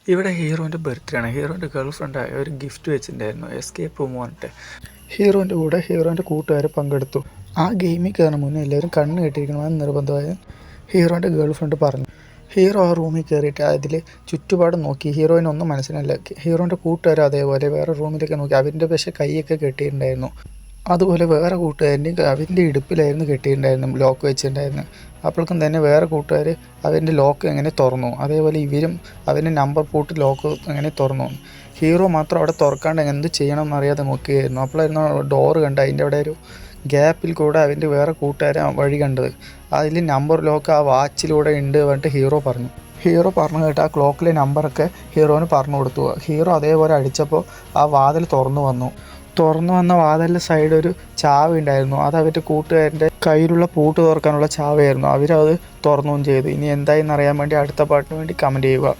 ഇവിടെ ഹീറോൻ്റെ ബർത്ത്ഡേ ആണ്. ഹീറോൻ്റെ ഗേൾ ഫ്രണ്ടായ ഒരു ഗിഫ്റ്റ് വെച്ചിട്ടുണ്ടായിരുന്നു, എസ്കേപ്പ് റൂം പറഞ്ഞിട്ട്. ഹീറോൻ്റെ കൂടെ ഹീറോൻ്റെ കൂട്ടുകാർ പങ്കെടുത്തു. ആ ഗെയിമിൽ കയറുന്ന മുന്നേ എല്ലാവരും കണ്ണ് കെട്ടിയിരിക്കണമെന്ന് നിർബന്ധമായി ഹീറോൻ്റെ ഗേൾ ഫ്രണ്ട് പറഞ്ഞു. ഹീറോ ആ റൂമിൽ കയറിയിട്ട് അതിൽ ചുറ്റുപാടും നോക്കി. ഹീറോയിനൊന്നും മനസ്സിലായില്ല. ഹീറോൻ്റെ കൂട്ടുകാർ അതേപോലെ വേറെ റൂമിലൊക്കെ നോക്കി. അവൻ്റെ പക്ഷേ കൈയൊക്കെ കെട്ടിയിട്ടുണ്ടായിരുന്നു. അതുപോലെ വേറെ കൂട്ടുകാരൻ്റെയും അവൻ്റെ ഇടുപ്പിലായിരുന്നു കെട്ടിയിട്ടുണ്ടായിരുന്നു, ലോക്ക് വെച്ചിട്ടുണ്ടായിരുന്നു. അപ്പോഴേക്കും തന്നെ വേറെ കൂട്ടുകാർ അവൻ്റെ ലോക്ക് എങ്ങനെ തുറന്നു. അതേപോലെ ഇവരും അവൻ്റെ നമ്പർ പൂട്ട് ലോക്ക് എങ്ങനെ തുറന്നു. ഹീറോ മാത്രം അവിടെ തുറക്കാണ്ട് എന്ത് ചെയ്യണം എന്നറിയാതെ നോക്കുകയായിരുന്നു. അപ്പോഴായിരുന്നു ഡോറ് കണ്ട് അതിൻ്റെ അവിടെ ഒരു ഗ്യാപ്പിൽ കൂടെ അവൻ്റെ വേറെ കൂട്ടുകാരെ വഴി കണ്ടത്. അതിൽ നമ്പർ ലോക്ക് ആ വാച്ചിലൂടെ ഉണ്ട് പറഞ്ഞിട്ട് ഹീറോ പറഞ്ഞു. ഹീറോ പറഞ്ഞു കേട്ട് ആ ക്ലോക്കിലെ നമ്പറൊക്കെ ഹീറോന് പറഞ്ഞു കൊടുത്തു. ഹീറോ അതേപോലെ അടിച്ചപ്പോൾ ആ വാതിൽ തുറന്നു വന്ന വാതിലിൻ്റെ സൈഡ് ഒരു ചാവി ഉണ്ടായിരുന്നു. അത് അവരുടെ കൂട്ടുകാരൻ്റെ കയ്യിലുള്ള പൂട്ട് തുറക്കാനുള്ള ചാവയായിരുന്നു. അവരത് തുറന്നുകയും ചെയ്തു. ഇനി എന്തായെന്ന് അറിയാൻ വേണ്ടി അടുത്ത പാട്ടിന് വേണ്ടി കമൻറ്റ് ചെയ്യുക.